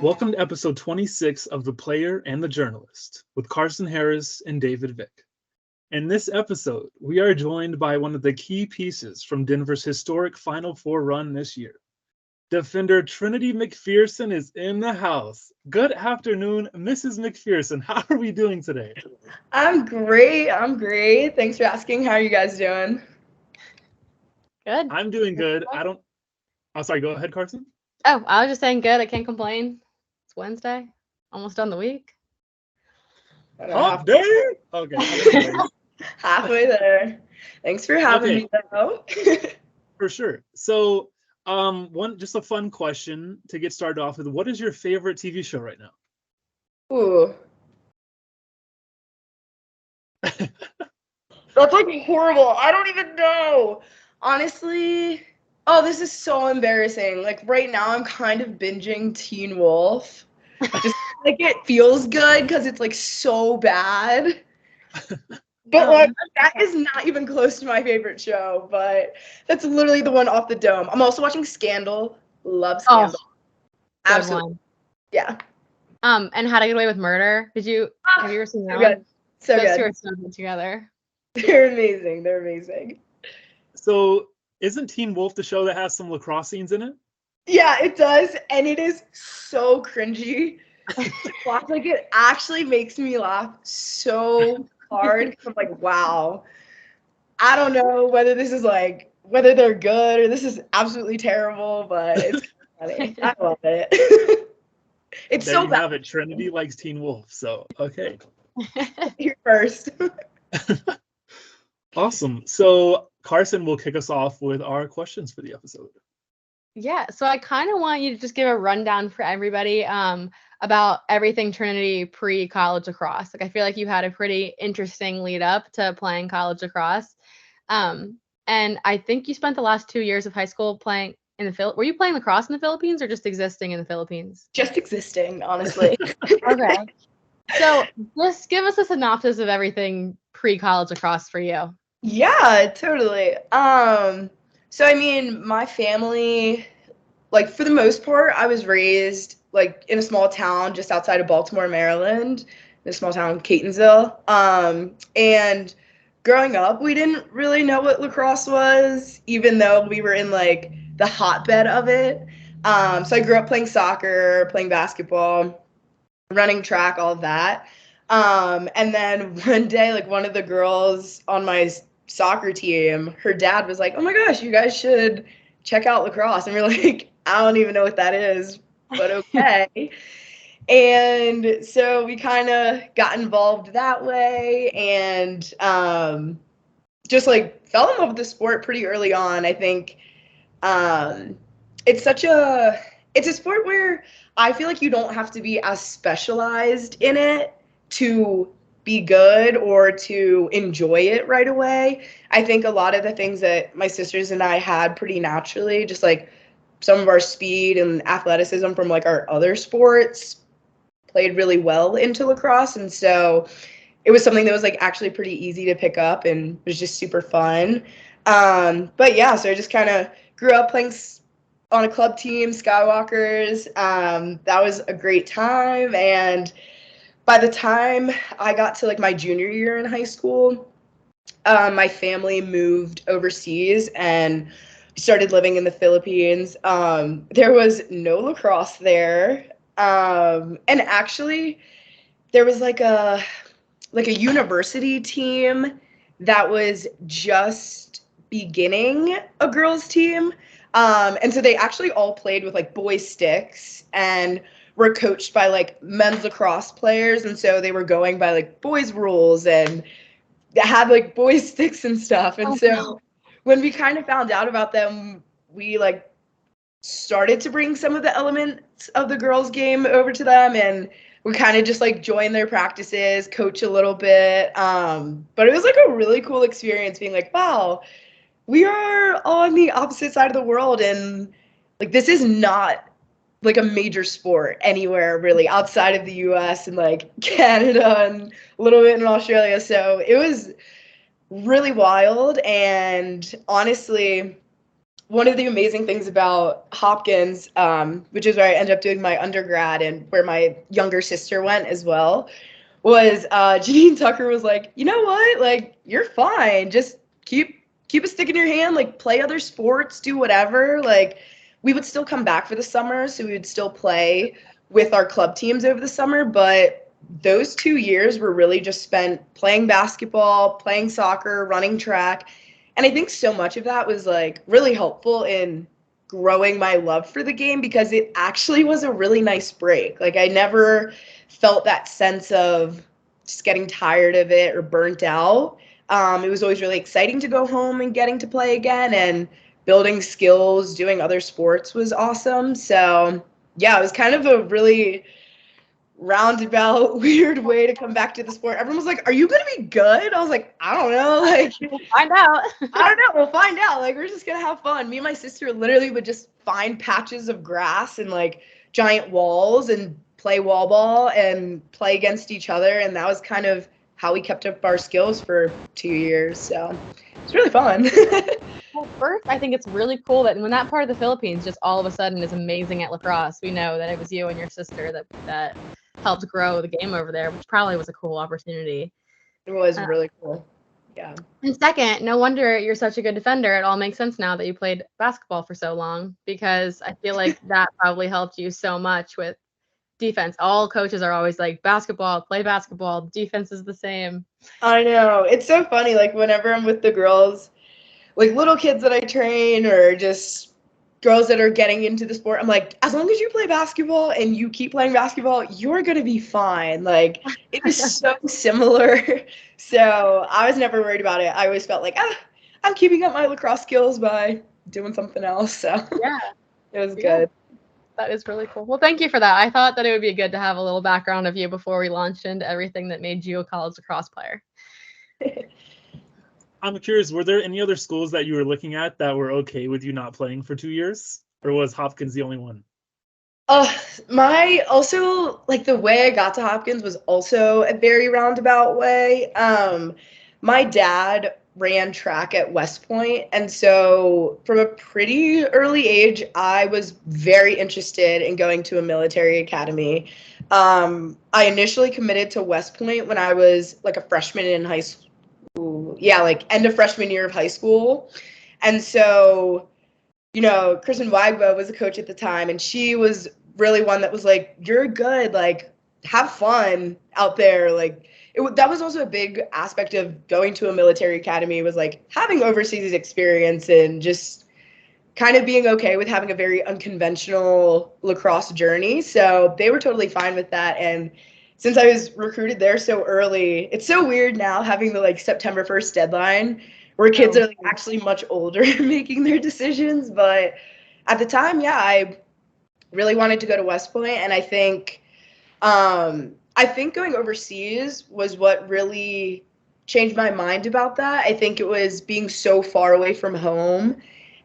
Welcome to episode 26 of The Player and the Journalist with Karson Harris and David Vick. In this episode, we are joined by one of the key pieces from Denver's historic Final Four run this year. Defender Trinity McPherson is in the house. Good afternoon, Mrs. McPherson. How are we doing today? I'm great. Thanks for asking. How are you guys doing? Good. I'm doing good. Sorry, go ahead, Karson. Oh, I was just saying good. I can't complain. It's Wednesday. Almost done the week. Hump day? Okay. Halfway there. Thanks for having me, though. For sure. So, just a fun question to get started off with. What is your favorite TV show right now? Ooh. That's like horrible. I don't even know. Honestly, this is so embarrassing. Like right now I'm kind of binging Teen Wolf. Just like it feels good because it's like so bad. But like that is not even close to my favorite show, but that's literally the one off the dome. I'm also watching Scandal. Love Scandal. Absolutely. Yeah. And How to Get Away with Murder. Have you ever seen that one? So Those good. two are so good together. They're amazing. So isn't Teen Wolf the show that has some lacrosse scenes in it? Yeah, it does, and it is so cringy. Like it actually makes me laugh so hard. I'm like, wow. I don't know whether they're good or this is absolutely terrible, but it's funny. I love it. It's there so you bad. have it. Trinity likes Teen Wolf, so okay. You're first. Awesome. So Karson will kick us off with our questions for the episode. Yeah, so I kind of want you to just give a rundown for everybody about everything Trinity pre-college lacrosse. Like I feel like you had a pretty interesting lead up to playing college lacrosse. And I think you spent the last 2 years of high school playing in the Philippines. Were you playing lacrosse in the Philippines or just existing in the Philippines? Just existing, honestly. Okay. So just give us a synopsis of everything pre-college lacrosse for you. Yeah, totally. So I mean, my family, like for the most part, I was raised like in a small town just outside of Baltimore, Maryland, in a small town, Catonsville. And growing up, we didn't really know what lacrosse was, even though we were in like the hotbed of it. So I grew up playing soccer, playing basketball, running track, all of that. And then one day, like one of the girls on my soccer team, her dad was like, "Oh my gosh, you guys should check out lacrosse." And we're like, "I don't even know what that is, but okay." And so we kind of got involved that way and just like fell in love with the sport pretty early on. I think it's a sport where I feel like you don't have to be as specialized in it to be good or to enjoy it right away. I think a lot of the things that my sisters and I had pretty naturally, just like some of our speed and athleticism from like our other sports, played really well into lacrosse. And so it was something that was like actually pretty easy to pick up and was just super fun. But yeah, so I just kind of grew up playing on a club team, Skywalkers. That was a great time. And by the time I got to like my junior year in high school, my family moved overseas and started living in the Philippines. There was no lacrosse there. And actually there was like a university team that was just beginning a girls team. And so they actually all played with like boys sticks and were coached by like men's lacrosse players. And so they were going by like boys rules and had like boys sticks and stuff. And when we kind of found out about them, we like started to bring some of the elements of the girls game over to them. And we kind of just like join their practices, coach a little bit. But it was like a really cool experience being like, wow, we are on the opposite side of the world. And like, this is not like a major sport anywhere really outside of the US and like Canada and a little bit in Australia. So it was really wild. And honestly, one of the amazing things about Hopkins, which is where I ended up doing my undergrad and where my younger sister went as well, was Janine Tucker was like, you know what? Like, you're fine. Just keep a stick in your hand, like play other sports, do whatever. Like, we would still come back for the summer, so we would still play with our club teams over the summer, but those 2 years were really just spent playing basketball, playing soccer, running track. And I think so much of that was like really helpful in growing my love for the game because it actually was a really nice break. Like I never felt that sense of just getting tired of it or burnt out. It was always really exciting to go home and getting to play again, and building skills, doing other sports was awesome. So yeah, it was kind of a really roundabout, weird way to come back to the sport. Everyone was like, "Are you gonna be good?" I was like, "I don't know." Like, We'll find out. I don't know. We'll find out. Like, we're just gonna have fun. Me and my sister literally would just find patches of grass and like giant walls and play wall ball and play against each other. And that was kind of how we kept up our skills for 2 years. So it's really fun. Well, first, I think it's really cool that when that part of the Philippines just all of a sudden is amazing at lacrosse, we know that it was you and your sister that helped grow the game over there, which probably was a cool opportunity. It was really cool. Yeah. And second, no wonder you're such a good defender. It all makes sense now that you played basketball for so long, because I feel like that probably helped you so much with defense. All coaches are always like, basketball, play basketball, defense is the same. I know. It's so funny. Like, whenever I'm with the girls, like little kids that I train or just girls that are getting into the sport, I'm like, as long as you play basketball and you keep playing basketball, you're going to be fine. Like, it is so similar. So I was never worried about it. I always felt like, I'm keeping up my lacrosse skills by doing something else. So Yeah, it was good. that is really cool. Well, thank you for that. I thought that it would be good to have a little background of you before we launched into everything that made you a college lacrosse player. I'm curious, were there any other schools that you were looking at that were okay with you not playing for 2 years? Or was Hopkins the only one? Also, like, the way I got to Hopkins was also a very roundabout way. My dad ran track at West Point, and so from a pretty early age, I was very interested in going to a military academy. I initially committed to West Point when I was like a freshman in high school. Yeah, like end of freshman year of high school. And so, Karson was the coach at the time, and she was really one that was like, you're good, like, have fun out there. Like, that was also a big aspect of going to a military academy, was like having overseas experience and just kind of being okay with having a very unconventional lacrosse journey. So they were totally fine with that. And since I was recruited there so early, it's so weird now having the like September 1st deadline where kids are like actually much older making their decisions. But at the time, yeah, I really wanted to go to West Point, and I think going overseas was what really changed my mind about that. I think it was being so far away from home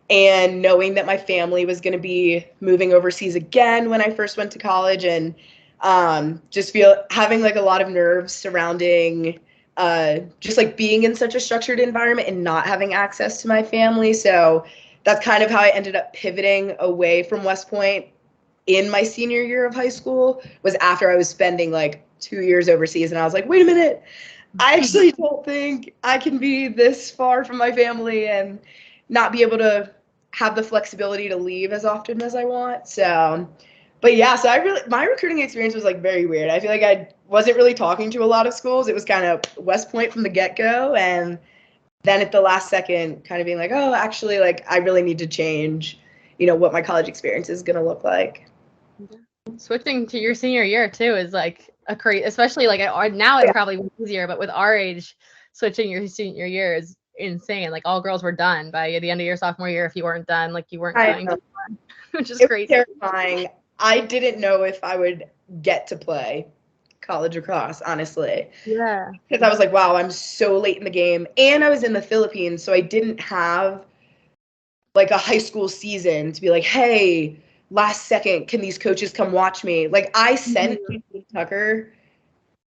and knowing that my family was going to be moving overseas again when I first went to college, and just having like a lot of nerves surrounding just like being in such a structured environment and not having access to my family. So that's kind of how I ended up pivoting away from West Point in my senior year of high school, was after I was spending like 2 years overseas. And I was like, wait a minute, I actually don't think I can be this far from my family and not be able to have the flexibility to leave as often as I want. So, but yeah, so my recruiting experience was like very weird. I feel like I wasn't really talking to a lot of schools. It was kind of West Point from the get-go, and then at the last second kind of being like, oh, actually, like, I really need to change, what my college experience is going to look like. Switching to your senior year too is like a crazy, especially like now it's probably easier, but with our age, switching your senior year is insane. Like, all girls were done by the end of your sophomore year. If you weren't done, like, you weren't going to fun, which is crazy. It was terrifying. I didn't know if I would get to play college lacrosse, honestly. Yeah. Because I was like, wow, I'm so late in the game. And I was in the Philippines, so I didn't have like a high school season to be like, hey, last second, can these coaches come watch me? Like, I sent Tucker.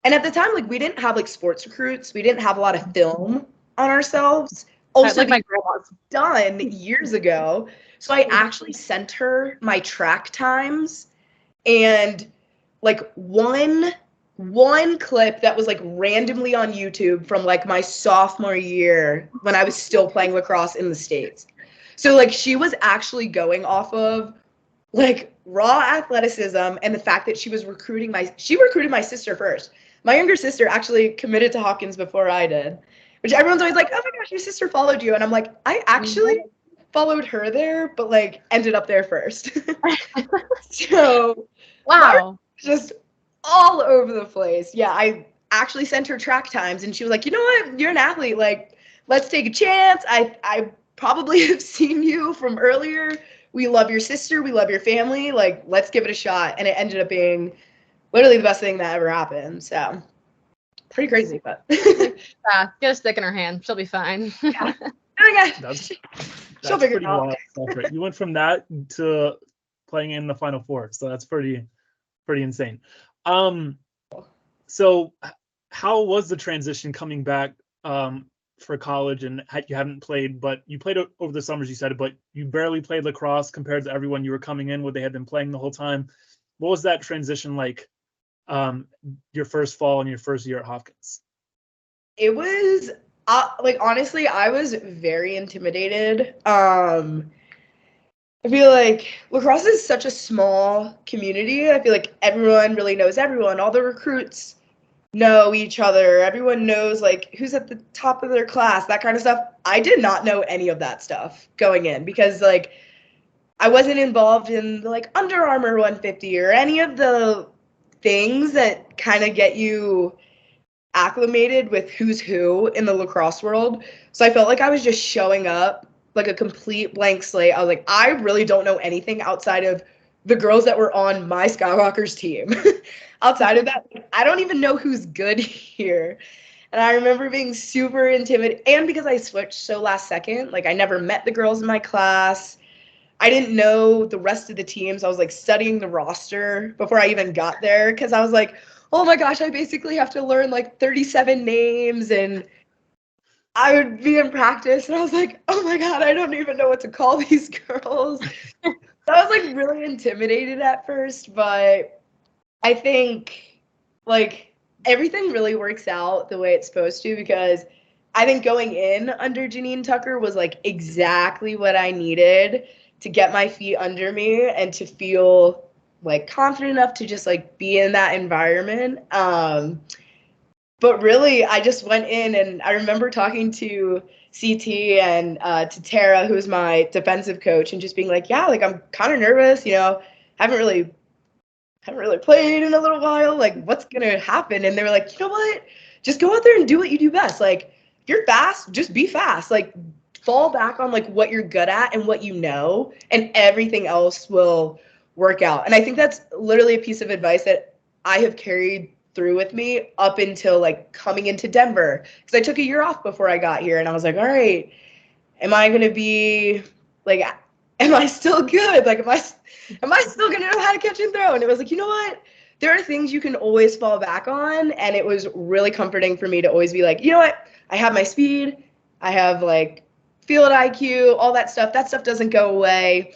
And at the time, like, we didn't have like sports recruits. We didn't have a lot of film on ourselves. also like my grandma's. done years ago. So I actually sent her my track times and like one clip that was like randomly on YouTube from like my sophomore year when I was still playing lacrosse in the States. So like she was actually going off of like raw athleticism and the fact that she recruited my sister first. My younger sister actually committed to Hopkins before I did, which everyone's always like, oh my gosh, your sister followed you. And I'm like, I actually followed her there, but like ended up there first. So Wow. just all over the place. Yeah, I actually sent her track times and she was like, you know what? You're an athlete. Like, let's take a chance. I probably have seen you from earlier. We love your sister. We love your family. Like, let's give it a shot. And it ended up being literally the best thing that ever happened. So pretty crazy, but Yeah, get a stick in her hand. She'll be fine. yeah. Okay. That's She'll figure it pretty out. wild stuff, right? You went from that to playing in the Final Four, so that's pretty insane. So how was the transition coming back for college? And you haven't played, but you played over the summers, you said, but you barely played lacrosse compared to everyone you were coming in with. They had been playing the whole time. What was that transition like? Your first fall and your first year at Hopkins? It was like honestly, I was very intimidated. I feel like lacrosse is such a small community. I feel like everyone really knows everyone. All the recruits know each other. Everyone knows like who's at the top of their class, that kind of stuff. I did not know any of that stuff going in because like I wasn't involved in like Under Armour 150 or any of the things that kind of get you acclimated with who's who in the lacrosse world. So I felt like I was just showing up like a complete blank slate. I was like, I really don't know anything outside of the girls that were on my Skywalker's team. Outside of that, I don't even know who's good here. And I remember being super intimidated. And because I switched so last second, like I never met the girls in my class. I didn't know the rest of the teams. I was like studying the roster before I even got there because I was like, oh my gosh, I basically have to learn like 37 names. And I would be in practice and I was like, oh my God, I don't even know what to call these girls. I was like really intimidated at first, but I think like everything really works out the way it's supposed to because I think going in under Janine Tucker was like exactly what I needed to get my feet under me and to feel like confident enough to just like be in that environment. But really, I just went in and I remember talking to CT and to Tara, who's my defensive coach, and just being like, yeah, like I'm kind of nervous, you know, haven't really played in a little while. Like, what's gonna happen? And they were like, you know what? Just go out there and do what you do best. Like, if you're fast, just be fast. Like, fall back on like what you're good at and what you know, and everything else will work out. And I think that's literally a piece of advice that I have carried through with me up until like coming into Denver, because I took a year off before I got here and I was like, all right, am I going to be like, am I still good? Like, am I still going to know how to catch and throw? And it was like, you know what? There are things you can always fall back on. And it was really comforting for me to always be like, you know what? I have my speed. I have like field IQ, all that stuff. That stuff doesn't go away.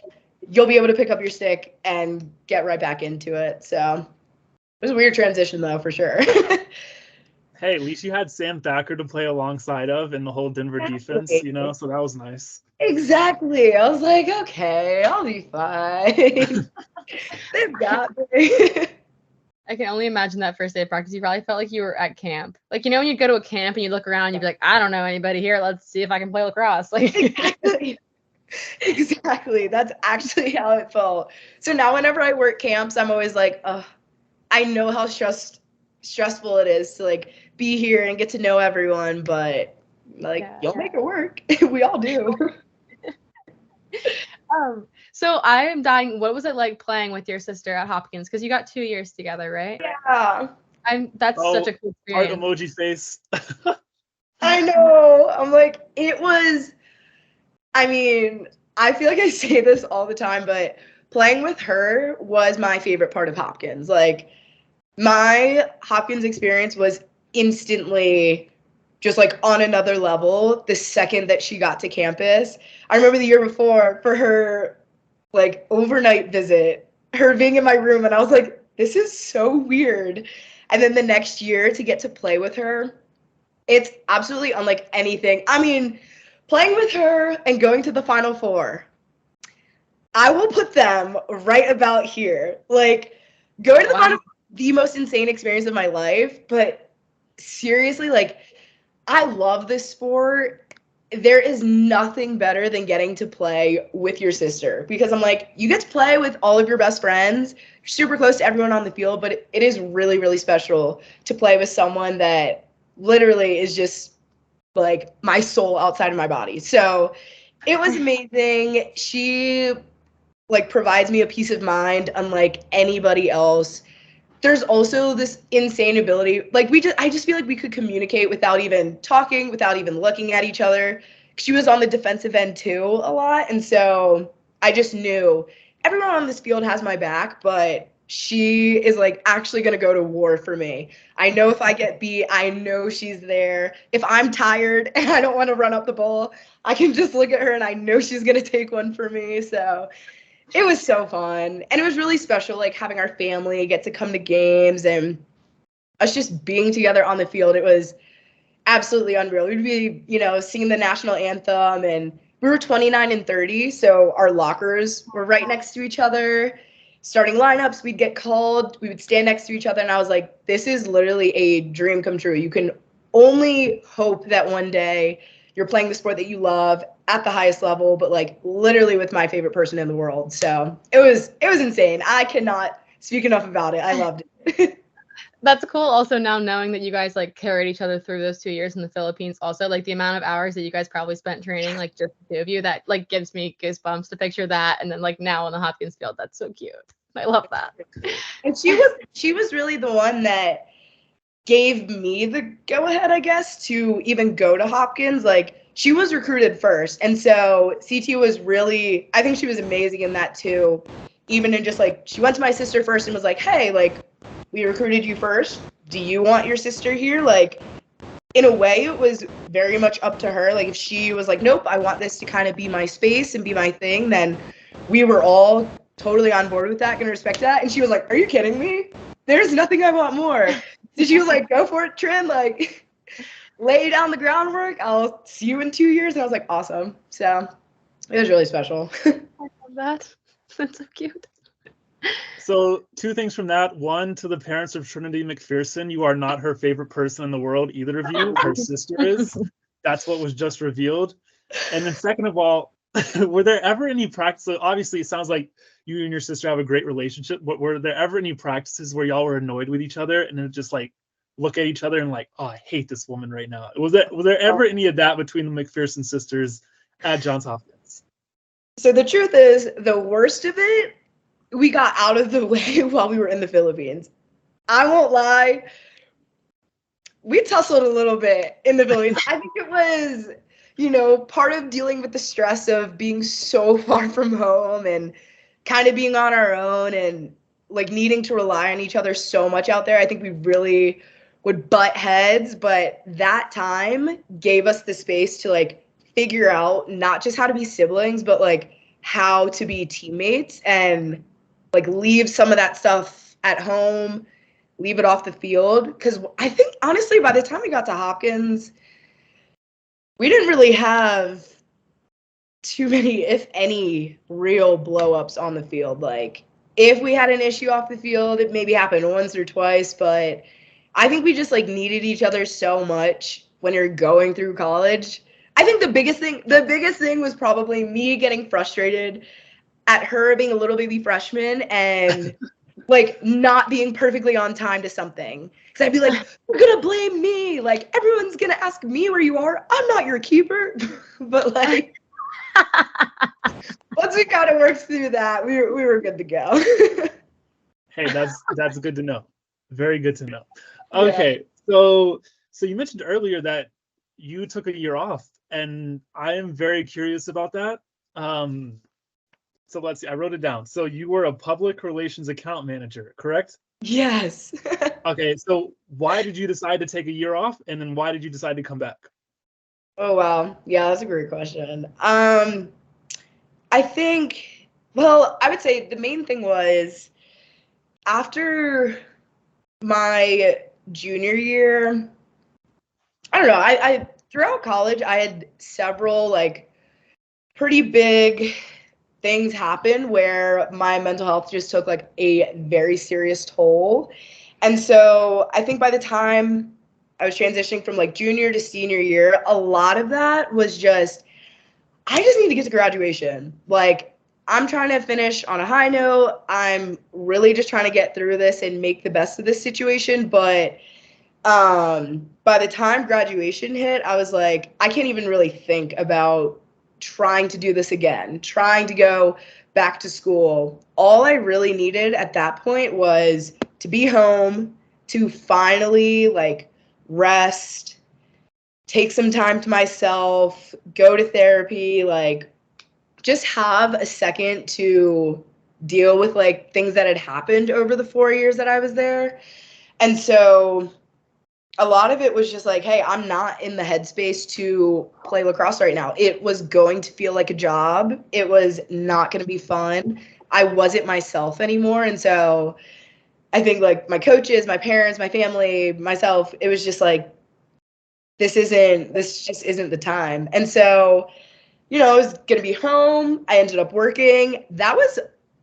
You'll be able to pick up your stick and get right back into it. So it was a weird transition, though, for sure. Hey, at least you had Sam Thacker to play alongside of in the whole Denver defense, you know, so that was nice. Exactly. I was like, okay, I'll be fine. They've got me. I can only imagine that first day of practice. You probably felt like you were at camp. Like, you know, when you go to a camp and you look around, you'd be like, I don't know anybody here. Let's see if I can play lacrosse. Like, Exactly. That's actually how it felt. So now whenever I work camps, I'm always like, oh, I know how stressful it is to like be here and get to know everyone, but like you'll make it work. We all do. So I am dying. What was it like playing with your sister at Hopkins? Because you got 2 years together, right? Yeah. That's such a cool Heart experience. emoji face. I know. I'm like, it was, I mean, I feel like I say this all the time, but playing with her was my favorite part of Hopkins. Like, my Hopkins experience was instantly just like on another level the second that she got to campus. I remember the year before for her like overnight visit, her being in my room, and I was like, this is so weird. And then the next year to get to play with her, it's absolutely unlike anything. I mean, playing with her and going to the Final Four, I will put them right about here. Like, going to the Final Four, the most insane experience of my life, but seriously, like, I love this sport. There is nothing better than getting to play with your sister, because I'm like, you get to play with all of your best friends, you're super close to everyone on the field, but it is really, really special to play with someone that literally is just like my soul outside of my body. So it was amazing. She like provides me a peace of mind unlike anybody else. There's also this insane ability, like I just feel like we could communicate without even talking, without even looking at each other. She was on the defensive end too a lot, and so I just knew everyone on this field has my back, but she is like actually gonna go to war for me. I know if I get beat, I know she's there. If I'm tired and I don't want to run up the ball, I can just look at her and I know she's gonna take one for me. So it was so fun, and it was really special, like having our family get to come to games and us just being together on the field. It was absolutely unreal. We'd be, singing the national anthem, and we were 29 and 30, so our lockers were right next to each other. Starting lineups, we'd get called, we would stand next to each other, and I was like, this is literally a dream come true. You can only hope that one day you're playing the sport that you love at the highest level, but like literally with my favorite person in the world. So it was insane. I cannot speak enough about it. I loved it. That's cool. Also, now knowing that you guys like carried each other through those 2 years in the Philippines, also like the amount of hours that you guys probably spent training, like just the two of you, that like gives me goosebumps to picture that. And then like now on the Hopkins field, that's so cute. I love that. And she was really the one that gave me the go ahead, I guess, to even go to Hopkins. Like, she was recruited first, and so CT was really, I think she was amazing in that too. Even in just like, she went to my sister first and was like, hey, like, we recruited you first, do you want your sister here? Like, in a way, it was very much up to her. Like, if she was like, nope, I want this to kind of be my space and be my thing, then we were all totally on board with that, gonna respect that. And she was like, are you kidding me? There's nothing I want more. So she was like, go for it, Trin, like, lay down the groundwork, I'll see you in 2 years. And I was like, awesome. So it was really special. I love that. That's so cute. So 2 things from that. One, to the parents of Trinity McPherson, you are not her favorite person in the world, either of you. Her sister is. That's what was just revealed. And then second of all, were there ever any practices? Obviously, it sounds like you and your sister have a great relationship, but were there ever any practices where y'all were annoyed with each other and then just like look at each other and like, oh, I hate this woman right now? Was there ever any of that between the McPherson sisters at Johns Hopkins? So the truth is, the worst of it, we got out of the way while we were in the Philippines. I won't lie. We tussled a little bit in the Philippines. I think it was, part of dealing with the stress of being so far from home and kind of being on our own and like needing to rely on each other so much out there. I think we really would butt heads, but that time gave us the space to like figure out not just how to be siblings, but like how to be teammates and like leave some of that stuff at home, leave it off the field. Because I think, honestly, by the time we got to Hopkins, we didn't really have too many, if any, real blow-ups on the field. Like, if we had an issue off the field, it maybe happened once or twice, but I think we just like needed each other so much when you're going through college. I think the biggest thing was probably me getting frustrated at her being a little baby freshman and like not being perfectly on time to something. Because I'd be like, you're gonna blame me. Like, everyone's gonna ask me where you are. I'm not your keeper. But like, once we kind of worked through that, we were good to go. Hey, that's good to know. Very good to know. Okay, yeah. So you mentioned earlier that you took a year off, and I am very curious about that. So let's see, I wrote it down. So you were a public relations account manager, correct? Yes. Okay, so why did you decide to take a year off, and then why did you decide to come back? Oh wow. Yeah, that's a great question. I think, well, I would say the main thing was after my junior year, I don't know, I throughout college I had several like pretty big things happen where my mental health just took like a very serious toll. And so I think by the time I was transitioning from like junior to senior year, a lot of that was just, I just need to get to graduation. Like, I'm trying to finish on a high note. I'm really just trying to get through this and make the best of this situation. But by the time graduation hit, I was like, I can't even really think about trying to do this again, trying to go back to school. All I really needed at that point was to be home, to finally like rest, take some time to myself, go to therapy, like just have a second to deal with like things that had happened over the 4 years that I was there. And so a lot of it was just like, hey, I'm not in the headspace to play lacrosse right now. It was going to feel like a job. It was not going to be fun. I wasn't myself anymore. And so I think like my coaches, my parents, my family, myself, it was just like, this just isn't the time. And so, I was going to be home. I ended up working. That was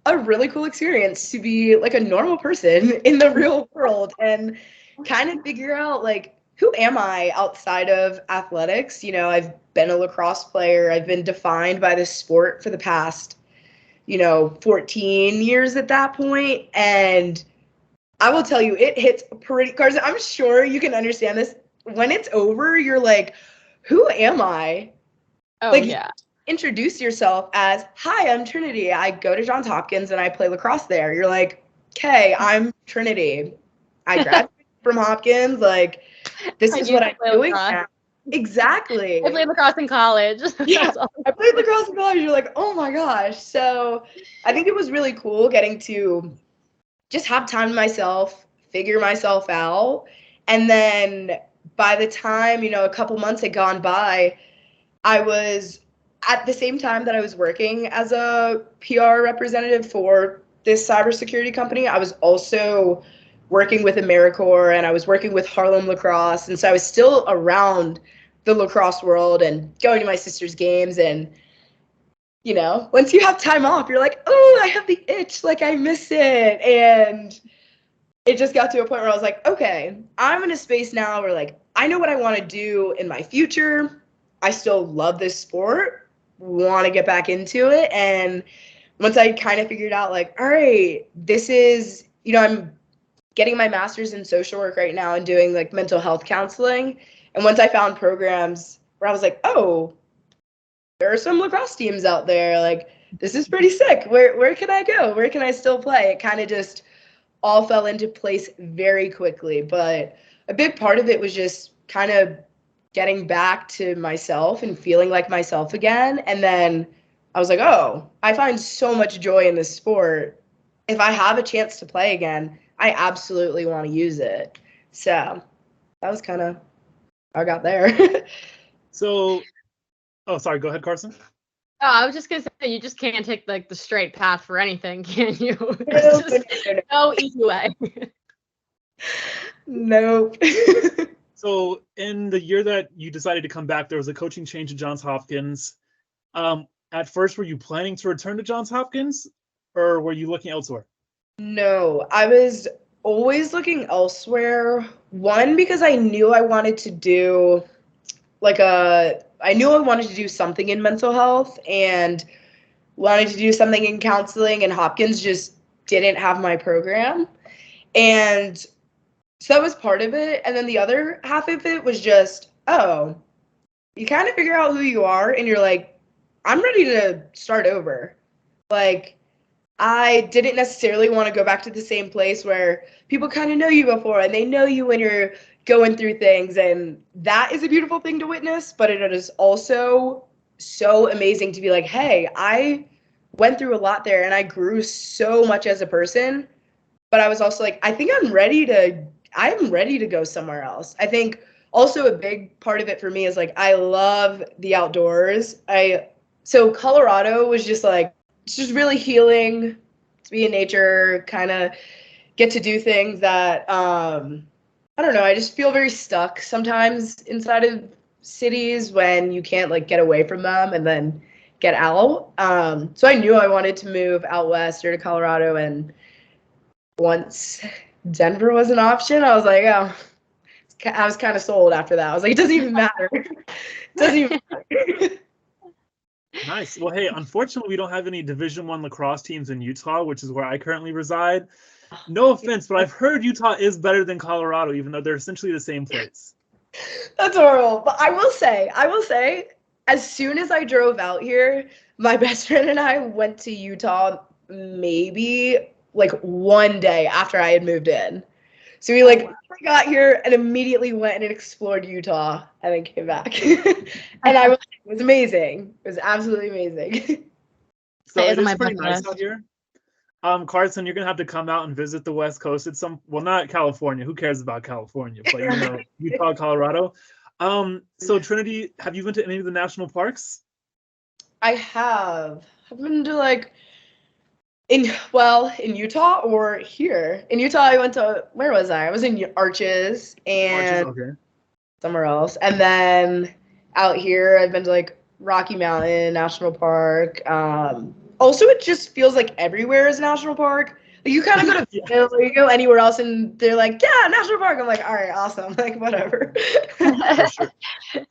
a really cool experience to be like a normal person in the real world and kind of figure out like, who am I outside of athletics? I've been a lacrosse player. I've been defined by this sport for the past, 14 years at that point. And I will tell you, it hits pretty, Karson, I'm sure you can understand this. When it's over, you're like, who am I? Oh, Like, yeah. introduce yourself as, hi, I'm Trinity. I go to Johns Hopkins and I play lacrosse there. You're like, okay, I'm Trinity. I graduated from Hopkins. Like, this I is used what to I'm play doing lacrosse. now. Exactly. I played lacrosse in college. Yeah, That's all. I played lacrosse in college. You're like, oh my gosh. So I think it was really cool getting to just have time to myself, figure myself out. And then by the time, a couple months had gone by, I was at the same time that I was working as a PR representative for this cybersecurity company, I was also working with AmeriCorps and I was working with Harlem Lacrosse. And so I was still around the lacrosse world and going to my sister's games. And, once you have time off, you're like, oh, I have the itch. Like, I miss it. And it just got to a point where I was like, okay, I'm in a space now where like, I know what I want to do in my future. I still love this sport, want to get back into it. And once I kind of figured out like, all right, this is, I'm getting my master's in social work right now and doing like mental health counseling. And once I found programs where I was like, oh, there are some lacrosse teams out there. Like, this is pretty sick. Where can I go? Where can I still play? It kind of just all fell into place very quickly. But a big part of it was just kind of getting back to myself and feeling like myself again. And then I was like, oh, I find so much joy in this sport. If I have a chance to play again, I absolutely want to use it. So that was kind of how I got there. So, oh, sorry, go ahead, Karson. Oh, I was just gonna say you just can't take like the straight path for anything, can you? No, Just no easy way. Nope. So, in the year that you decided to come back, there was a coaching change at Johns Hopkins. At first, were you planning to return to Johns Hopkins, or were you looking elsewhere? No, I was always looking elsewhere. One, because I knew I wanted to do I knew I wanted to do something in mental health and wanted to do something in counseling, and Hopkins just didn't have my program. And so that was part of it. And then the other half of it was just, oh, you kind of figure out who you are and you're like, I'm ready to start over. Like, I didn't necessarily want to go back to the same place where people kind of know you before and they know you when you're going through things. And that is a beautiful thing to witness, but it is also so amazing to be like, hey, I went through a lot there and I grew so much as a person, but I was also like, I think I'm ready to go somewhere else. I think also a big part of it for me is like, I love the outdoors. So Colorado was just like, it's just really healing to be in nature, kind of get to do things that, I don't know, I just feel very stuck sometimes inside of cities when you can't like get away from them and then get out. So I knew I wanted to move out west or to Colorado, and once Denver was an option, I was like, oh, I was kind of sold after that. I was like, it doesn't even matter. It doesn't even matter. Nice. Well, hey, unfortunately, we don't have any Division I lacrosse teams in Utah, which is where I currently reside. No offense, but I've heard Utah is better than Colorado, even though they're essentially the same place. That's horrible. But I will say, as soon as I drove out here, my best friend and I went to Utah maybe like one day after I had moved in. So we like got here and immediately went and explored Utah and then came back. And it was amazing. It was absolutely amazing. So it is pretty nice out here. Karson, you're gonna have to come out and visit the West Coast at well, not California. Who cares about California? But you know, Utah, Colorado. So Trinity, have you been to any of the national parks? I have. I've been to like in Utah or here. In Utah, I went to, where was I? I was in Arches and somewhere else. And then out here, I've been to like Rocky Mountain National Park. Also, it just feels like everywhere is a national park. Like you kind of go to Vail or you go anywhere else and they're like, yeah, national park. I'm like, all right, awesome. Like, whatever. For sure.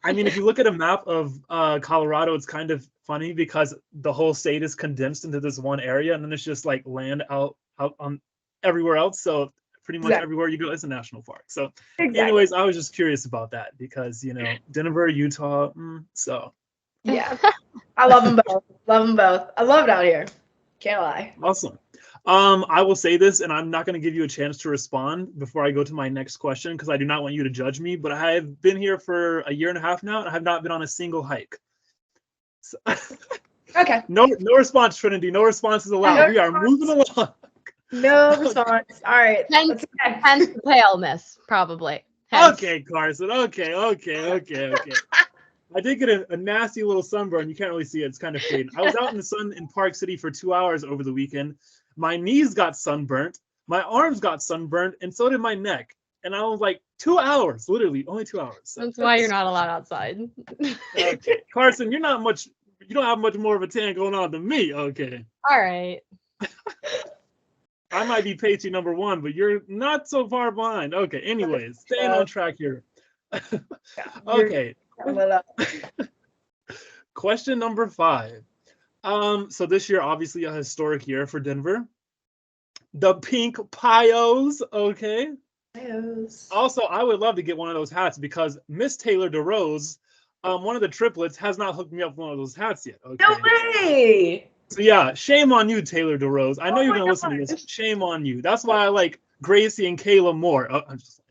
I mean, if you look at a map of Colorado, it's kind of funny because the whole state is condensed into this one area, and then it's just like land out on everywhere else. So pretty much everywhere you go is a national park. So anyways, I was just curious about that because, you know, Denver, Utah, so. Yeah, I love them both. Love them both. I love it out here. Can't lie. Awesome. I will say this, and I'm not going to give you a chance to respond before I go to my next question because I do not want you to judge me, but I have been here for a year and a half now, and I have not been on a single hike. So, okay. No response, Trinity. No response is allowed. We are moving along. No response. All right. Hence the paleness, probably. Okay, Karson. Okay. I did get a nasty little sunburn. You can't really see it. It's kind of fading. I was out in the sun in Park City for 2 hours over the weekend. My knees got sunburnt. My arms got sunburnt, and so did my neck. And I was like, 2 hours, literally, only 2 hours. So that's why you're not allowed outside. Okay, Karson, you don't have much more of a tan going on than me. Okay. All right. I might be Patsy number one, but you're not so far behind. Okay, anyways, staying on track here. Okay. Question number 5. So this year, obviously a historic year for Denver. The pink Pios, okay? Pios. Also, I would love to get one of those hats because Miss Taylor DeRose, one of the triplets, has not hooked me up with one of those hats yet. Okay? No way! So yeah, shame on you, Taylor DeRose. I know you're gonna listen to this. Shame on you. That's why I like Gracie and Kayla more. I'm just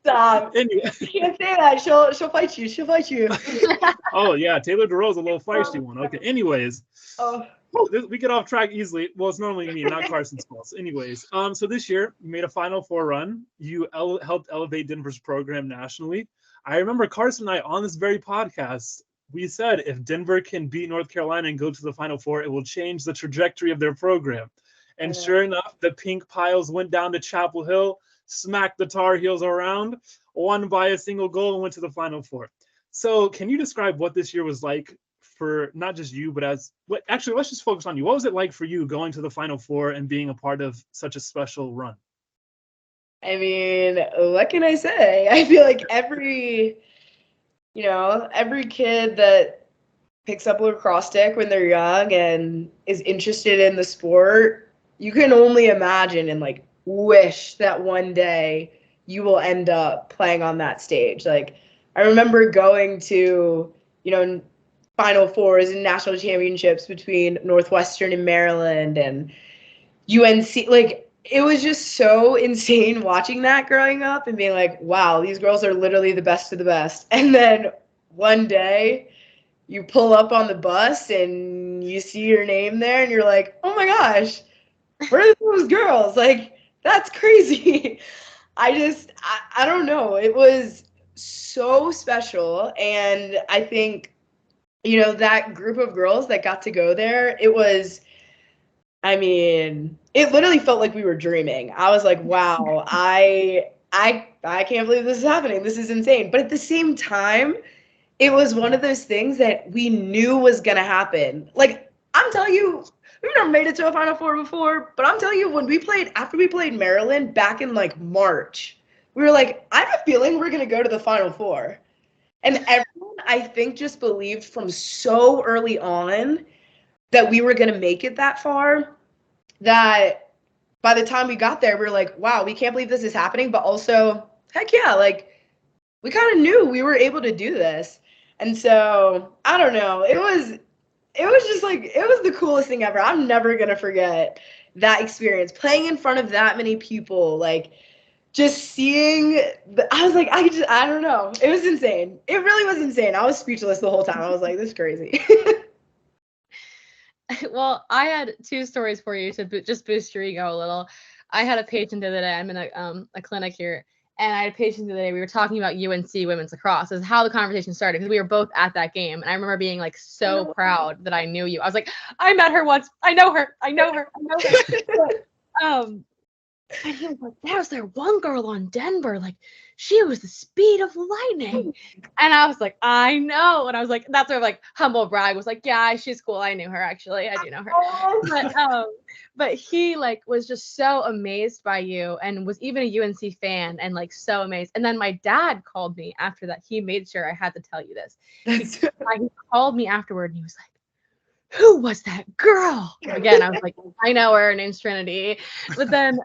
Stop. Anyway. You can't say that. She'll fight you. She'll fight you. Oh yeah, Taylor DeRose, a little feisty one. Okay. Anyways. Oh. We get off track easily. Well, it's normally me, not Carson's fault. Anyways, so this year you made a Final Four run. You helped elevate Denver's program nationally. I remember Karson and I on this very podcast, we said if Denver can beat North Carolina and go to the Final Four, it will change the trajectory of their program. And sure enough, the Pink Piles went down to Chapel Hill, smacked the Tar Heels around, won by a single goal, and went to the Final Four. So can you describe what this year was like for not just you, but actually, let's just focus on you. What was it like for you going to the Final Four and being a part of such a special run? I mean, what can I say? I feel like every kid that picks up a lacrosse stick when they're young and is interested in the sport, you can only imagine and like wish that one day you will end up playing on that stage. Like I remember going to, Final Fours and national championships between Northwestern and Maryland and UNC. Like it was just so insane watching that growing up and being like, wow, these girls are literally the best of the best. And then one day you pull up on the bus and you see your name there and you're like, oh my gosh, where are those girls? Like That's crazy. I don't know. It was so special. And I think, that group of girls that got to go there, it was, I mean, it literally felt like we were dreaming. I was like, wow, I can't believe this is happening. This is insane. But at the same time, it was one of those things that we knew was going to happen. Like, I'm telling you, we've never made it to a Final Four before, but I'm telling you, after we played Maryland back in like March, we were like, I have a feeling we're going to go to the Final Four. And everyone, I think, just believed from so early on that we were going to make it that far, that by the time we got there, we were like, wow, we can't believe this is happening. But also, heck yeah, like, we kind of knew we were able to do this. And so, I don't know. It was just like, it was the coolest thing ever. I'm never going to forget that experience. Playing in front of that many people, like, just seeing, I was like, I don't know. It was insane. It really was insane. I was speechless the whole time. I was like, this is crazy. Well, I had 2 stories for you to just boost your ego a little. I had a patient the other day. I'm in a clinic here, and I had a patient the other day. We were talking about UNC women's lacrosse. This is how the conversation started, because we were both at that game, and I remember being like so proud that I knew you. I was like, I met her once. I know her. And he was like, there's there one girl on Denver, like, she was the speed of lightning. And I was like, I know. And I was like, that's sort of like humble brag, was like, yeah, she's cool. I knew her, actually. I do know her. But he like was just so amazed by you, and was even a UNC fan, and like so amazed. And then my dad called me after that. He made sure I had to tell you this. He called me afterward, and he was like, who was that girl? Again, I was like, I know her. Her name's Trinity. But then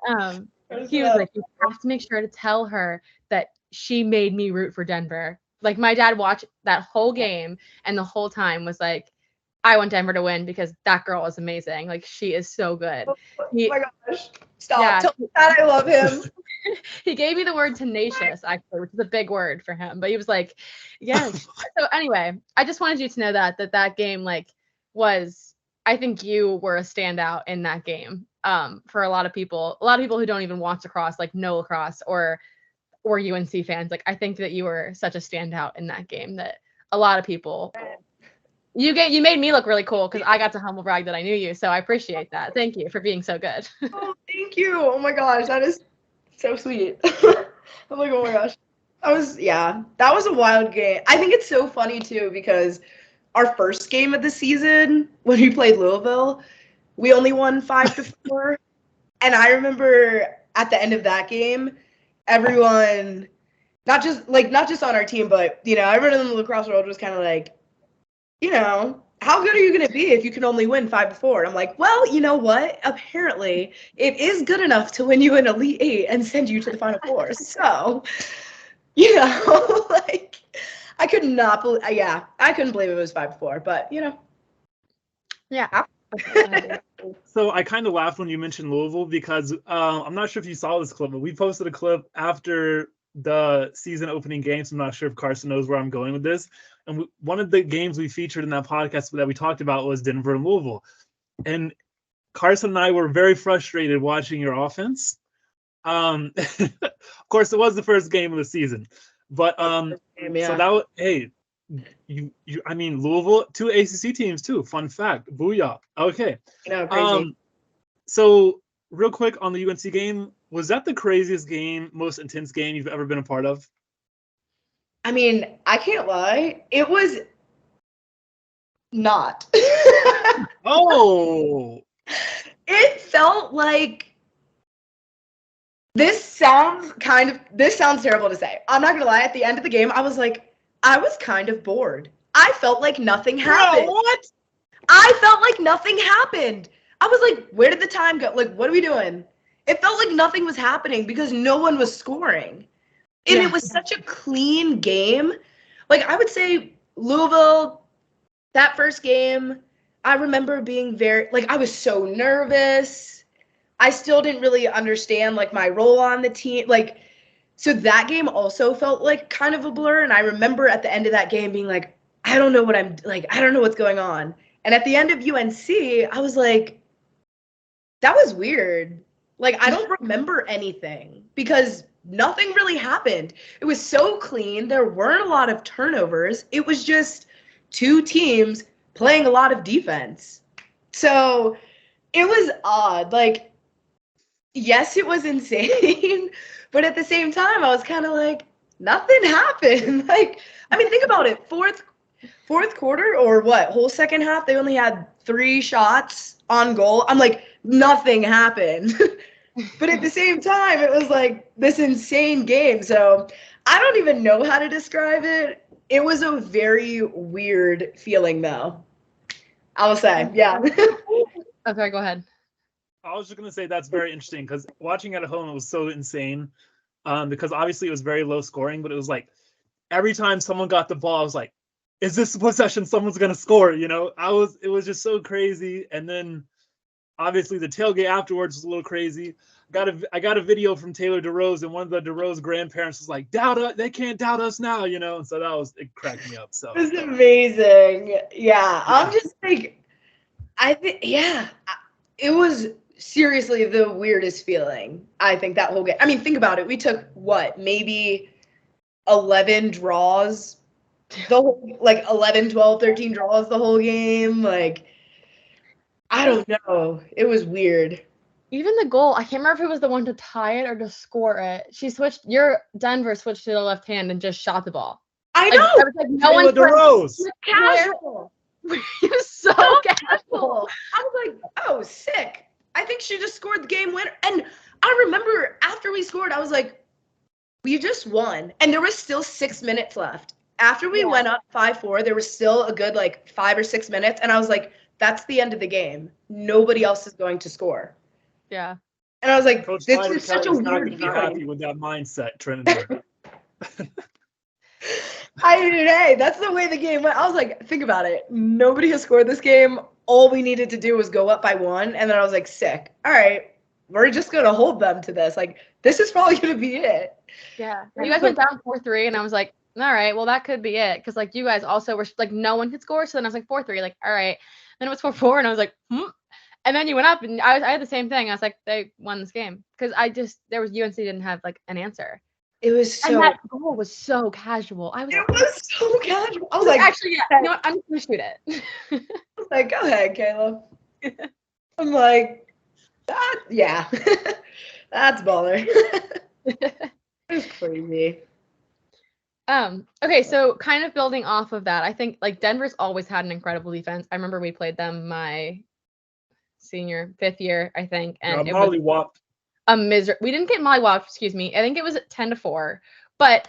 he was like, you have to make sure to tell her that she made me root for Denver. Like, my dad watched that whole game, and the whole time was like, I want Denver to win because that girl is amazing. Like, she is so good. Oh my gosh. Stop. Yeah. Tell me that I love him. He gave me the word tenacious, actually, which is a big word for him. But he was like, yes. So anyway, I just wanted you to know that game, like, was, I think you were a standout in that game, for a lot of people who don't even watch lacrosse, like no lacrosse, or UNC fans. Like, I think that you were such a standout in that game that a lot of people, you made me look really cool, because I got to humble brag that I knew you. So I appreciate that. Thank you for being so good. Oh, thank you. Oh my gosh, that is so sweet. I'm like, oh my gosh. That was a wild game. I think it's so funny too, because our first game of the season, when we played Louisville, we only won 5-4. And I remember at the end of that game, everyone, not just on our team, but, everyone in the lacrosse world was kind of like, how good are you going to be if you can only win 5-4? And I'm like, well, you know what? Apparently, it is good enough to win you an Elite 8 and send you to the Final Four. So, like, I could not believe, I couldn't believe it was 5-4, but, Yeah. So I kind of laughed when you mentioned Louisville, because I'm not sure if you saw this clip, but we posted a clip after the season opening games. I'm not sure if Karson knows where I'm going with this. And one of the games we featured in that podcast that we talked about was Denver and Louisville. And Karson and I were very frustrated watching your offense. Of course, it was the first game of the season. But so that was, hey, I mean, Louisville, 2 ACC teams too. Fun fact, booyah. Okay. Crazy. So real quick on the UNC game, was that the craziest game, most intense game you've ever been a part of? I mean, I can't lie. It was not. Oh. It felt like, this sounds terrible to say. I'm not gonna lie, at the end of the game, I was kind of bored. I felt like nothing happened. Bro, what? I felt like nothing happened. I was like, where did the time go? Like, what are we doing? It felt like nothing was happening because no one was scoring. And it was such a clean game. Like, I would say Louisville, that first game, I remember being I was so nervous. I still didn't really understand, like, my role on the team. Like, so that game also felt like kind of a blur. And I remember at the end of that game being like, I don't know what's going on. And at the end of UNC, I was like, that was weird. Like, I don't remember anything because nothing really happened. It was so clean. There weren't a lot of turnovers. It was just two teams playing a lot of defense. So it was odd. Like, yes, it was insane, but at the same time, I was kind of like, nothing happened. Like, I mean, think about it. Fourth quarter or what? Whole second half, they only had 3 shots on goal. I'm like, nothing happened. But at the same time, it was like this insane game. So I don't even know how to describe it. It was a very weird feeling, though. I will say, yeah. Okay, go ahead. I was just gonna say that's very interesting because watching at home it was so insane. Because obviously it was very low scoring, but it was like every time someone got the ball, I was like, "Is this the possession someone's gonna score?" You know, it was just so crazy. And then obviously the tailgate afterwards was a little crazy. I got a video from Taylor DeRose, and one of the DeRose grandparents was like, "Doubt us, they can't doubt us now," you know. And so it cracked me up. So It was amazing. Yeah, I'm just like, I think, yeah, it was seriously the weirdest feeling. I think that whole game. I mean, think about it. We took what, maybe 11 draws, the whole, like 11, 12, 13 draws the whole game. Like, I don't know. It was weird. Even the goal, I can't remember if it was the one to tie it or to score it. Denver switched to the left hand and just shot the ball. I Like, know. I was like, no Taylor one's DeRose. Casual. It was so casual. I was like, oh, sick. I think she just scored the game winner. And I remember after we scored, I was like, we just won. And there was still 6 minutes left. After we went up 5-4, there was still a good like 5 or 6 minutes. And I was like, that's the end of the game. Nobody else is going to score. Yeah. And I was like, Coach this Tyler is such a Kelly's not weird gonna be happy feeling. with that mindset, Trinity. Hey, that's the way the game went. I was like, think about it. Nobody has scored this game. All we needed to do was go up by 1. And then I was like, sick. All right, we're just going to hold them to this. Like, this is probably going to be it. Yeah. You guys went down 4-3, and I was like, all right, well, that could be it. Because, like, you guys also were, like, no one could score. So then I was like, 4-3, like, all right. Then it was 4-4, and I was like, And then you went up, and I had the same thing. I was like, they won this game. Because UNC didn't have, like, an answer. It was so. And that goal was so casual. It was so casual. I was like, actually, yeah. You know what? I'm just going to shoot it. I was like, go ahead, Caleb. I'm like, yeah. That's baller. It was crazy. Okay, so kind of building off of that, I think like Denver's always had an incredible defense. I remember we played them my senior 5th year, I think, and it was Mollywopped. a we didn't get mollywopped, excuse me. I think it was 10-4, but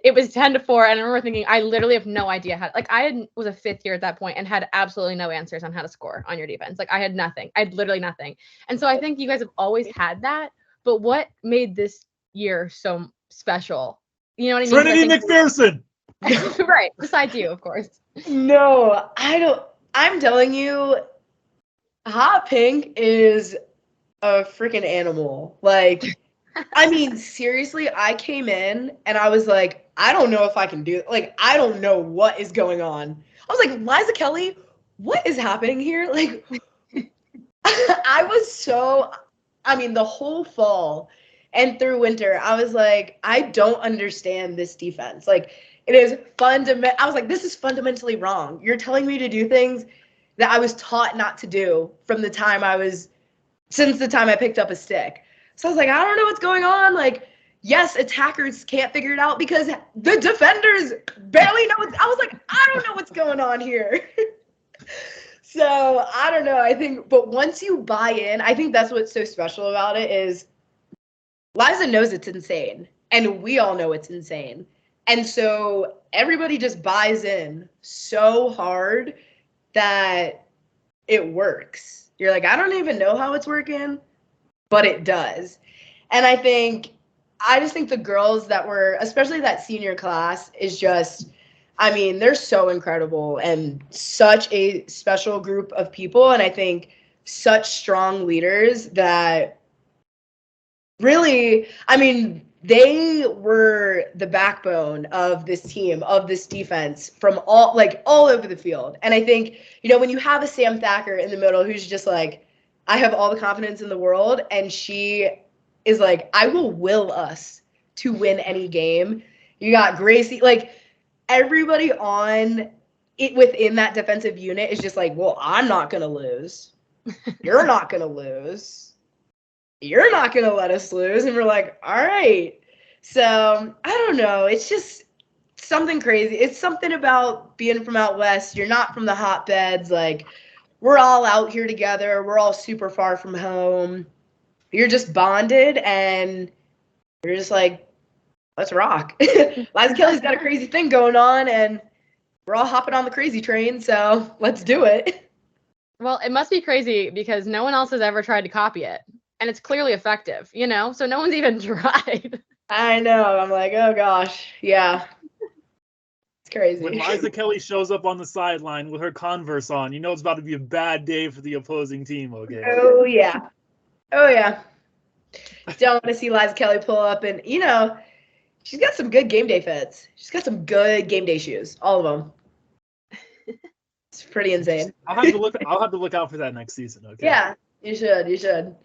it was 10-4, and I remember thinking I literally have no idea how. Like was a 5th year at that point and had absolutely no answers on how to score on your defense. Like I had nothing. I had literally nothing. And so I think you guys have always had that. But what made this year so special? You know what I mean? Trinity McPherson. Right. Besides you, of course. No, I don't. I'm telling you, Hot Pink is a freaking animal. Like, I mean, seriously, I came in and I was like, I don't know if I can do it. Like, I don't know what is going on. I was like, Liza Kelly, what is happening here? Like, the whole fall and through winter, I was like, I don't understand this defense. Like, it is I was like, this is fundamentally wrong. You're telling me to do things that I was taught not to do since the time I picked up a stick. So I was like, I don't know what's going on. Like, yes, attackers can't figure it out because the defenders barely know I was like, I don't know what's going on here. So I don't know. But once you buy in, I think that's what's so special about it is Liza knows it's insane, and we all know it's insane. And so everybody just buys in so hard that it works. You're like, I don't even know how it's working, but it does. And I just think the girls that were, especially that senior class, is just, they're so incredible and such a special group of people. And I think such strong leaders that really, they were the backbone of this team, of this defense from all over the field. And I think, when you have a Sam Thacker in the middle who's just like, I have all the confidence in the world, and she is like, I will will us to win any game. You got Gracie, like everybody on it within that defensive unit is just like, well, I'm not gonna lose. You're not gonna lose. You're not gonna let us lose. And we're like, all right. So I don't know. It's just something crazy. It's something about being from out west. You're not from the hotbeds. Like, we're all out here together. We're all super far from home. You're just bonded, and you're just like, let's rock. Liza Kelly's got a crazy thing going on, and we're all hopping on the crazy train, so let's do it. Well, it must be crazy because no one else has ever tried to copy it. And it's clearly effective, so no one's even tried. I know. I'm like, oh gosh. Yeah. It's crazy. When Liza Kelly shows up on the sideline with her Converse on, it's about to be a bad day for the opposing team, okay? Oh, yeah. Oh, yeah. Don't want to see Liza Kelly pull up and, she's got some good game day fits. She's got some good game day shoes. All of them. It's pretty insane. I'll have to look out for that next season, okay? Yeah, you should.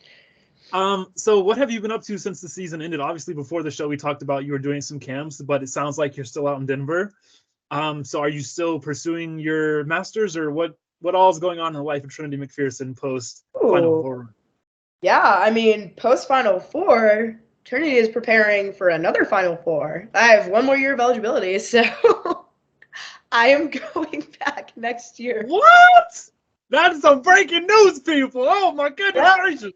So what have you been up to since the season ended? Obviously, before the show, we talked about you were doing some camps, but it sounds like you're still out in Denver. So are you still pursuing your master's, or what all is going on in the life of Trinity McPherson post Final Four? Yeah, I mean, post Final Four, Trinity is preparing for another Final Four. I have one more year of eligibility, so I am going back next year. What? That is some breaking news, people. Oh my goodness gracious.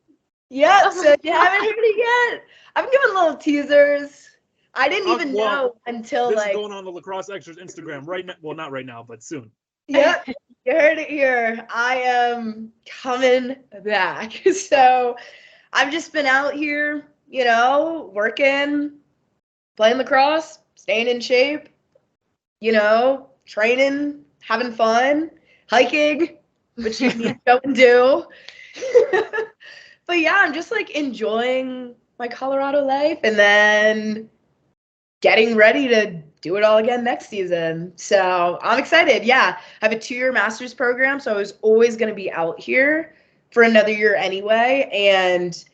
Yeah, so if you haven't heard it yet, I've given little teasers. I didn't even know until this is going on the Lacrosse Extras Instagram right now. Well, not right now, but soon. Yep, you heard it here. I am coming back. So I've just been out here, working, playing lacrosse, staying in shape, training, having fun, hiking, which you need to go and do. But yeah, I'm just like enjoying my Colorado life and then getting ready to do it all again next season. So I'm excited. Yeah, I have a 2-year master's program, so I was always going to be out here for another year anyway. And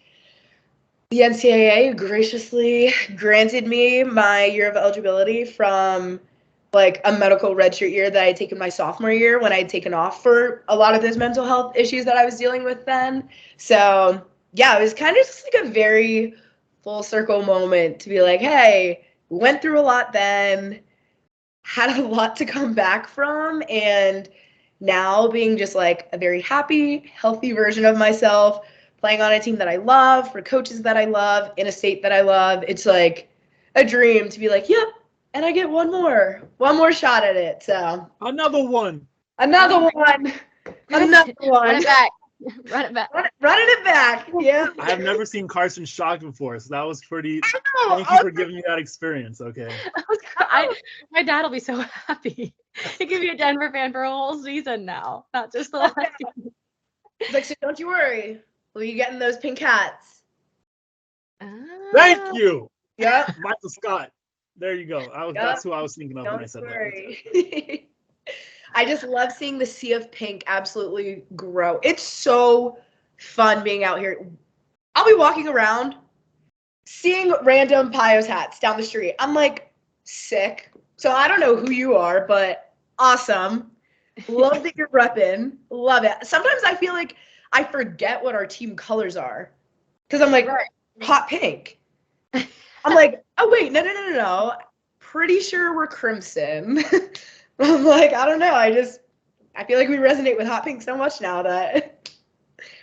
the NCAA graciously granted me my year of eligibility from like a medical redshirt year that I had taken my sophomore year when I had taken off for a lot of those mental health issues that I was dealing with then. So yeah, it was kind of just like a very full circle moment to be like, hey, we went through a lot then, had a lot to come back from, and now being just like a very happy, healthy version of myself, playing on a team that I love, for coaches that I love, in a state that I love. It's like a dream to be like, yep, and I get one more shot at it. So another one. Run it back. Running it back. Yeah. I have never seen Karson shocked before, so that was pretty. Thank you for giving me that experience. Okay. My dad will be so happy. He could be a Denver fan for a whole season now, not just the last season. He's like, so don't you worry. We'll be getting those pink hats. Thank you. Yep. Michael Scott. There you go. That's who I was thinking of when I said that. I just love seeing the sea of pink absolutely grow. It's so fun being out here. I'll be walking around, seeing random Pios hats down the street. I'm like, sick. So I don't know who you are, but awesome. Love that you're repping. Love it. Sometimes I feel like I forget what our team colors are because I'm like, hot pink. I'm like, oh, wait, no. Pretty sure we're crimson. I'm like, I don't know. I feel like we resonate with hot pink so much now that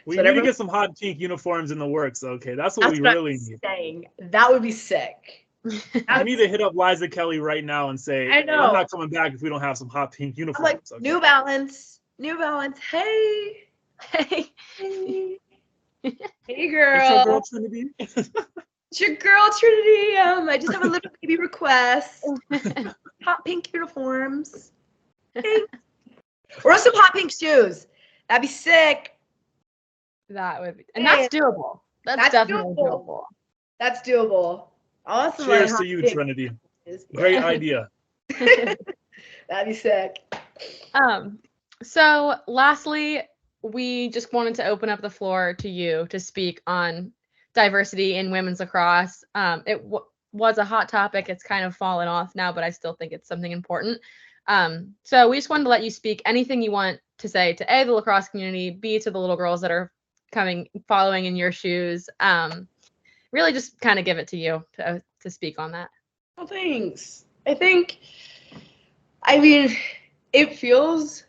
we need to get some hot pink uniforms in the works. Okay, that's what we really need. Saying. That would be sick. I need to hit up Liza Kelly right now and say, I'm not coming back if we don't have some hot pink uniforms. I'm like, okay. New Balance. Hey. Hey, girl. It's your girl, Trinity. It's your girl, Trinity. I just have a little baby request. Hot pink uniforms. Or some hot pink shoes. That'd be sick. That would be, and that's doable. That's definitely doable. That's doable. Awesome. Cheers to you, Trinity. Great idea. That'd be sick. So lastly, we just wanted to open up the floor to you to speak on diversity in women's lacrosse. It was a hot topic. It's kind of fallen off now, but I still think it's something important. So we just wanted to let you speak anything you want to say to A, the lacrosse community, B, to the little girls that are following in your shoes. Really just kind of give it to you to speak on that. Well, thanks. I mean, it feels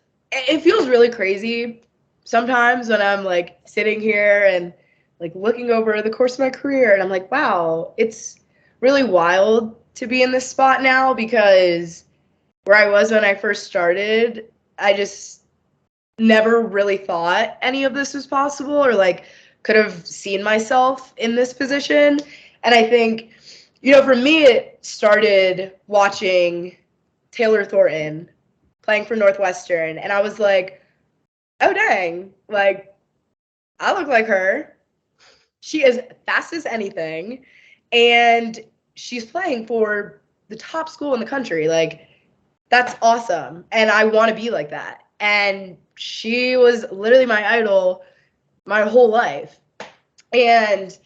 really crazy sometimes when I'm like sitting here and like looking over the course of my career, and I'm like, wow, it's really wild to be in this spot now, because where I was when I first started, I just never really thought any of this was possible, or like could have seen myself in this position. And I think, for me, it started watching Taylor Thornton playing for Northwestern, and I was like, oh dang, like I look like her. She is fast as anything, and she's playing for the top school in the country. Like, that's awesome, and I want to be like that. And she was literally my idol my whole life. And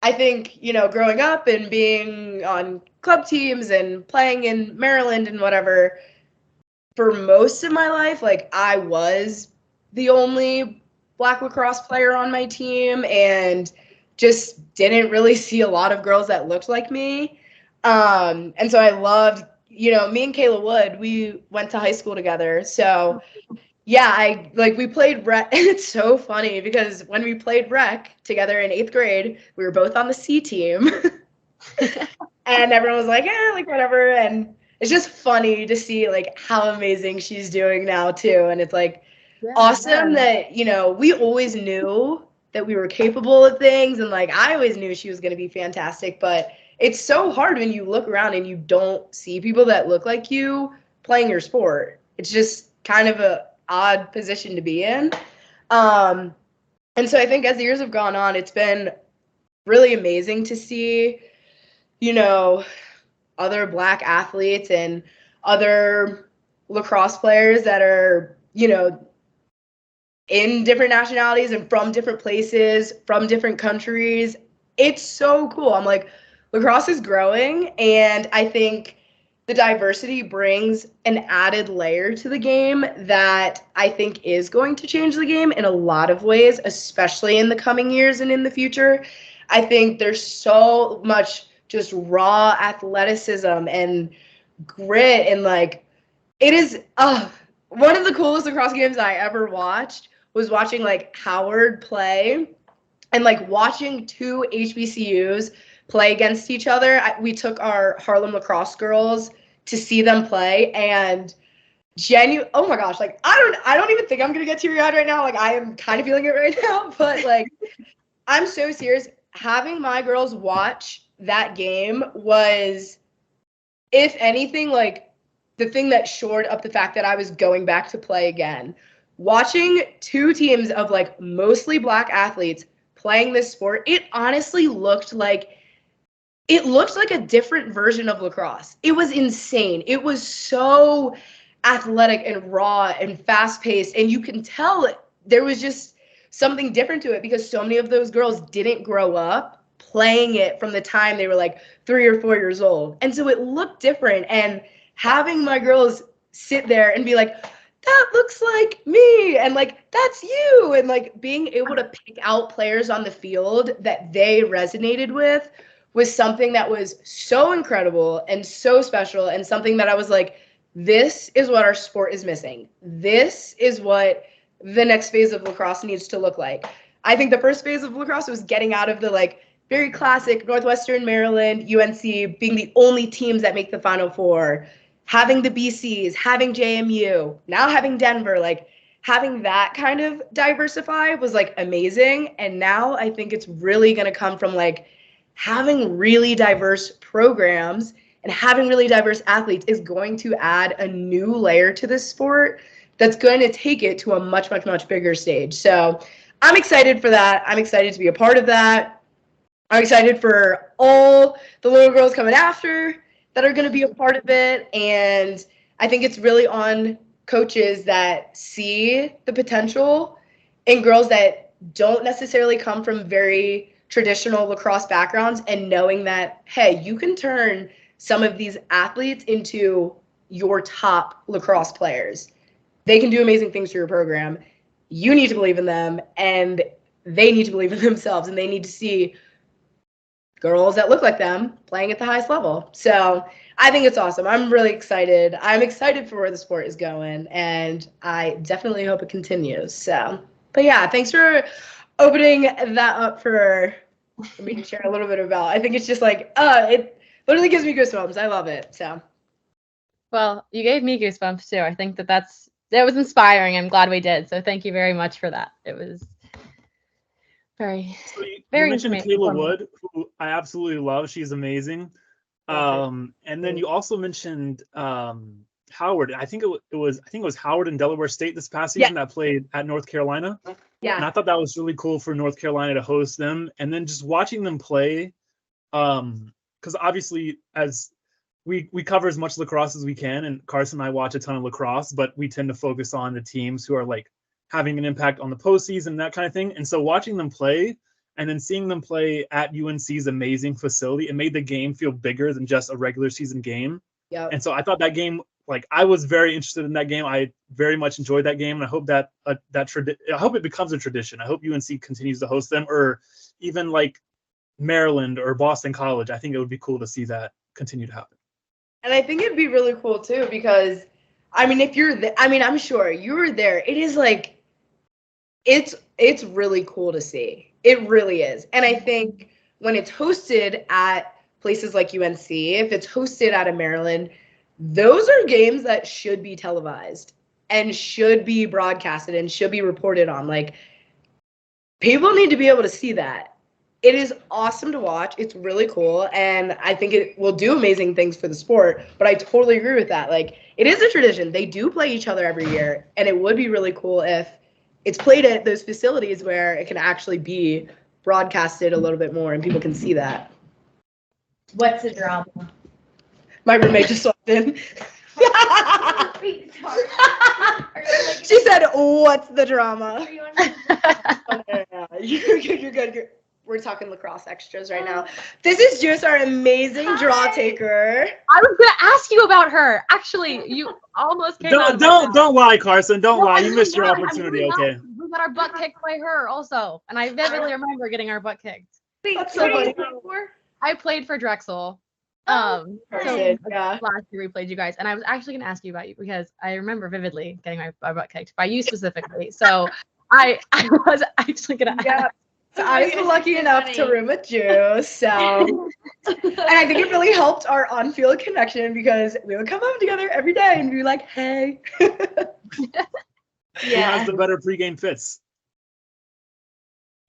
I think, growing up and being on club teams and playing in Maryland and whatever, for most of my life, like, I was the only Black lacrosse player on my team, and just didn't really see a lot of girls that looked like me. And so I loved, me and Kayla Wood, we went to high school together. So yeah, we played rec, and it's so funny because when we played rec together in 8th grade, we were both on the C team. And everyone was like, like whatever. And it's just funny to see like how amazing she's doing now too. And it's like awesome that, we always knew that we were capable of things, and like I always knew she was going to be fantastic, but it's so hard when you look around and you don't see people that look like you playing your sport. It's just kind of a odd position to be in. And so I think as the years have gone on, it's been really amazing to see, other Black athletes and other lacrosse players that are, in different nationalities and from different places, from different countries. It's so cool. I'm like, lacrosse is growing, and I think the diversity brings an added layer to the game that I think is going to change the game in a lot of ways, especially in the coming years and in the future. I think there's so much just raw athleticism and grit, and like, it is one of the coolest lacrosse games I ever watched was watching like Howard play, and like watching two HBCUs play against each other. We took our Harlem lacrosse girls to see them play, and oh my gosh, like I don't even think I'm gonna get teary-eyed right now. Like, I am kind of feeling it right now, but like I'm so serious. Having my girls watch that game was, if anything, like the thing that shored up the fact that I was going back to play again. Watching two teams of like mostly Black athletes playing this sport, it honestly looked like a different version of lacrosse. It was insane. It was so athletic and raw and fast-paced, and you can tell there was just something different to it because so many of those girls didn't grow up playing it from the time they were like 3 or 4 years old. And so it looked different, and having my girls sit there and be like, that looks like me, and like, that's you, and like being able to pick out players on the field that they resonated with was something that was so incredible and so special, and something that I was like, this is what our sport is missing. This is what the next phase of lacrosse needs to look like. I think the first phase of lacrosse was getting out of the like very classic Northwestern, Maryland, UNC being the only teams that make the Final Four, having the BCs, having JMU, now having Denver, like having that kind of diversify was like amazing. And now I think it's really going to come from like having really diverse programs and having really diverse athletes is going to add a new layer to this sport that's going to take it to a much, much, much bigger stage. So I'm excited for that. I'm excited to be a part of that. I'm excited for all the little girls coming after that are going to be a part of it. And I think it's really on coaches that see the potential and girls that don't necessarily come from very traditional lacrosse backgrounds, and knowing that, hey, you can turn some of these athletes into your top lacrosse players. They can do amazing things for your program. You need to believe in them, and they need to believe in themselves, and they need to see girls that look like them playing at the highest level. So I think it's awesome. I'm really excited. I'm excited for where the sport is going, and I definitely hope it continues. So, but yeah, thanks for opening that up for me to share a little bit about. I think it's just like, it literally gives me goosebumps. I love it. So. Well, you gave me goosebumps too. I think that was inspiring. I'm glad we did. So thank you very much for that. It was very, So you very mentioned informative Kayla for me. Wood, who I absolutely love. She's amazing. And then you also mentioned Howard. I think it was Howard in Delaware State this past season that played at North Carolina. Yeah. And I thought that was really cool for North Carolina to host them. And then just watching them play, because obviously as we cover as much lacrosse as we can, and Karson and I watch a ton of lacrosse, but we tend to focus on the teams who are like having an impact on the postseason, that kind of thing. And so watching them play and then seeing them play at UNC's amazing facility, it made the game feel bigger than just a regular season game. Yeah. And so I thought that game, like, I was very interested in that game. I very much enjoyed that game, and I hope I hope it becomes a tradition. I hope UNC continues to host them, or even like Maryland or Boston College. I think it would be cool to see that continue to happen. And I think it'd be really cool too, because I mean, if you're there, I mean, I'm sure you were there. It is like, it's really cool to see. It really is. And I think when it's hosted at places like UNC, if it's hosted out of Maryland, those are games that should be televised and should be broadcasted and should be reported on. Like, people need to be able to see that. It is awesome to watch. It's really cool, and I think it will do amazing things for the sport, but I totally agree with that. Like, it is a tradition. They do play each other every year, and it would be really cool if it's played at those facilities where it can actually be broadcasted a little bit more and people can see that. What's the drama? My roommate just walked in. She said, "What's the drama?" You're good. We're talking lacrosse extras right now. This is just our amazing draw taker. I was gonna ask you about her. Actually, you almost came out of my mouth. Don't lie, Karson. Don't lie. You I'm missed your not. I'm opportunity. really Okay. not. We got our butt kicked by her also, and I vividly remember getting our butt kicked. Wait, That's what so are you funny. playing for? I played for Drexel. Person, yeah. Last year we played you guys, and I was actually gonna ask you about you because I remember vividly getting my butt kicked by you specifically. So I was actually gonna Yeah. ask. So I was lucky enough to room with Drew, so and I think it really helped our on-field connection because we would come home together every day and be like, "Hey." Who has the better pregame fits?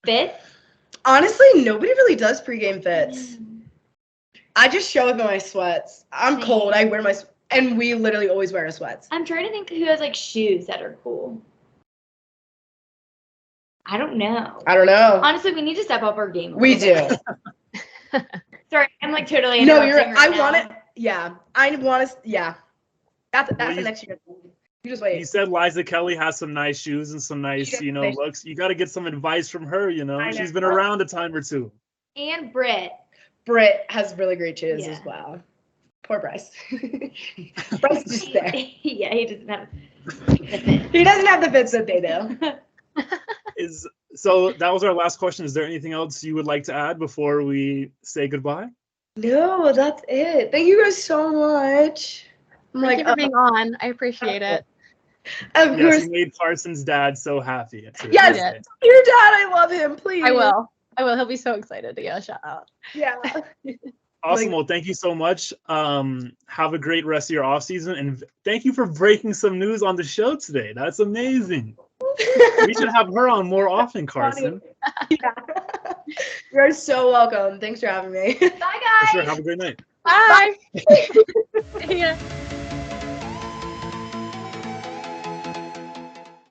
Fifth? Honestly, nobody really does pregame fits. I just show up in my sweats. I'm cold. I wear and we literally always wear our sweats. I'm trying to think who has like shoes that are cool. I don't know. Honestly, we need to step up our game. We do. Sorry, I'm like totally No, interrupting right I now. want it. Yeah, I want to. Yeah, that's Well, the next year. You just wait. You said Liza Kelly has some nice shoes and some nice, looks. You got to get some advice from her. I know. She's been around a time or two. And Britt. Britt has really great shoes Yeah. as well. Poor Bryce. Bryce is just there. Yeah, he doesn't have. He doesn't have the fits that they do. So that was our last question. Is there anything else you would like to add before we say goodbye? No, that's it. Thank you guys so much. Thank you for being on. I appreciate it. Of Yes, course. you made Carson's dad so happy. Yes, You did. your dad. I love him. Please. I will. He'll be so excited to get a shout out. Yeah. Awesome. Well, thank you so much. Have a great rest of your off season, and thank you for breaking some news on the show today. That's amazing. We should have her on more often, Karson. Yeah. You're so welcome. Thanks for having me. Bye, guys. For sure. Have a great night. Bye. See ya.